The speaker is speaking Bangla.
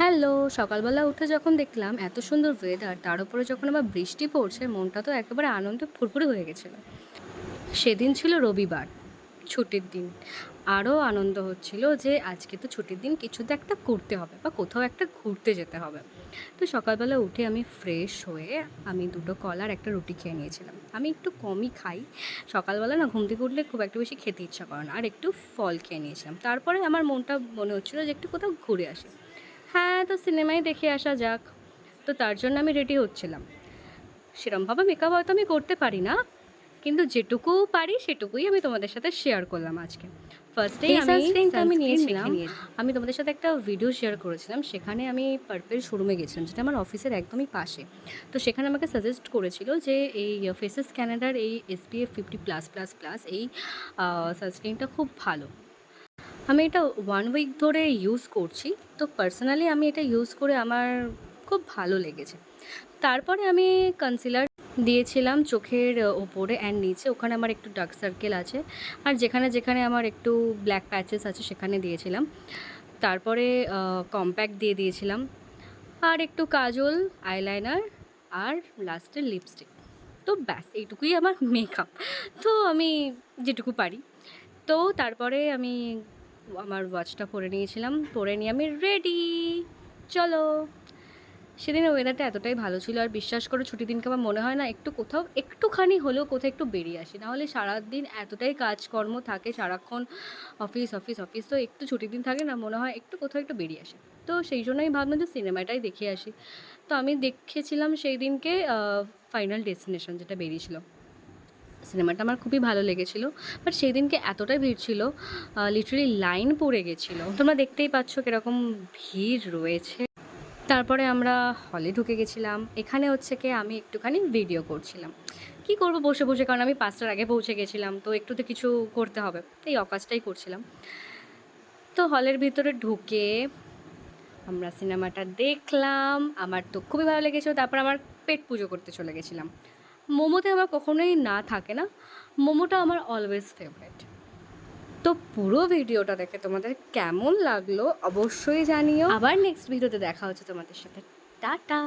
হ্যালো, সকালবেলা উঠে যখন দেখলাম এত সুন্দর ওয়েদার, তার উপরে যখন আবার বৃষ্টি পড়ছে, মনটা তো একেবারে আনন্দে ফুরফুরে হয়ে গেছিল। সেদিন ছিল রবিবার, ছুটির দিন। আরও আনন্দ হচ্ছিল যে আজকে তো ছুটির দিন, কিছু তো একটা করতে হবে বা কোথাও একটা ঘুরতে যেতে হবে। তো সকালবেলা উঠে আমি ফ্রেশ হয়ে আমি দুটো কলা আর একটা রুটি খেয়ে নিয়েছিলাম। আমি একটু কমই খাই, সকালবেলা না ঘুম থেকে উঠলে খুব একটা বেশি খেতে ইচ্ছা করে না, আর একটু ফল খেয়ে নিয়েছিলাম। তারপরে আমার মনটা মনে হচ্ছিলো যে একটু কোথাও ঘুরে আসি। হ্যাঁ, তো সিনেমাই দেখে আসা যাক। তো তার জন্য আমি রেডি হচ্ছিলাম। সেরমভাবে মেকআপ হয়তো আমি করতে পারি না, কিন্তু যেটুকু পারি সেটুকুই আমি তোমাদের সাথে শেয়ার করলাম আজকে। ফার্স্টেই এই আমি সানস্ক্রিনটা আমি সানস্ক্রিন নিয়েছিলাম। মেখে নিয়েছি। আমি তোমাদের সাথে একটা ভিডিও শেয়ার করেছিলাম, সেখানে আমি পার্পেল শোরুমে গেছিলাম, যেটা আমার অফিসের একদমই পাশে। তো সেখানে আমাকে সাজেস্ট করেছিল যে এই ফেসেস ক্যানাডার এই SPF 50+++ এই সানস্ক্রিনটা খুব ভালো। আমি এটা 1 উইক ধরে ইউজ করছি। তো পার্সোনালি আমি এটা ইউজ করে আমার খুব ভালো লেগেছে। তারপরে আমি কনসিলার দিয়েছিলাম চোখের ওপরে অ্যান্ড নিচে। ওখানে আমার একটু ডার্ক সার্কেল আছে। আর যেখানে আমার একটু ব্ল্যাক প্যাচেস আছে সেখানে দিয়েছিলাম। তারপরে কম্প্যাক্ট দিয়ে দিয়েছিলাম। আর একটু কাজল, আইলাইনার আর লাস্টে লিপস্টিক। তো ব্যাস এইটুকুই আমার মেকআপ। তো আমি যেটুকু পারি। তো তারপরে আমি আমার ওয়াচটা পরে নিয়েছিলাম। পরে নিয়ে আমি রেডি। চলো। সেদিনের ওয়েদারটা এতটাই ভালো ছিল, আর বিশ্বাস করো ছুটির দিনকে আমার মনে হয় না একটু কোথাও একটুখানি হলেও কোথাও একটু বেরিয়ে আসি, নাহলে সারাদিন এতটাই কাজকর্ম থাকে, সারাক্ষণ অফিস অফিস অফিস। তো একটু ছুটির দিন থাকে না, মনে হয় একটু কোথাও একটু বেরিয়ে আসি। তো সেই জন্য আমি ভাবলাম যে সিনেমাটাই দেখে আসি। তো আমি দেখেছিলাম সেই দিনকে ফাইনাল ডেস্টিনেশন, যেটা বেরিয়েছিল। সিনেমাটা আমার খুবই ভালো লেগেছিল। বাট সেই দিনকে এতটাই ভিড় ছিল, লিটারালি লাইন পড়ে গেছিলো। তোমরা দেখতেই পাচ্ছ কীরকম ভিড় রয়েছে। তারপরে আমরা হলে ঢুকে গেছিলাম। এখানে হচ্ছে কি আমি একটুখানি ভিডিও করছিলাম। কি করব বসে বসে, কারণ আমি 5টার আগে পৌঁছে গেছিলাম, তো একটু তো কিছু করতে হবে, এই অকাজটাই করছিলাম। তো হলের ভিতরে ঢুকে আমরা সিনেমাটা দেখলাম, আমার তো খুবই ভালো লেগেছিল। তারপর আমার পেট পুজো করতে চলে গেছিলাম। মোমোতে আমার কখনোই না থাকে না, মোমোটা আমার অলওয়েজ ফেভারিট। তো পুরো ভিডিওটা দেখে তোমাদের কেমন লাগলো অবশ্যই জানিও। আবার নেক্সট ভিডিওতে দেখা হচ্ছে তোমাদের সাথে। টাটা।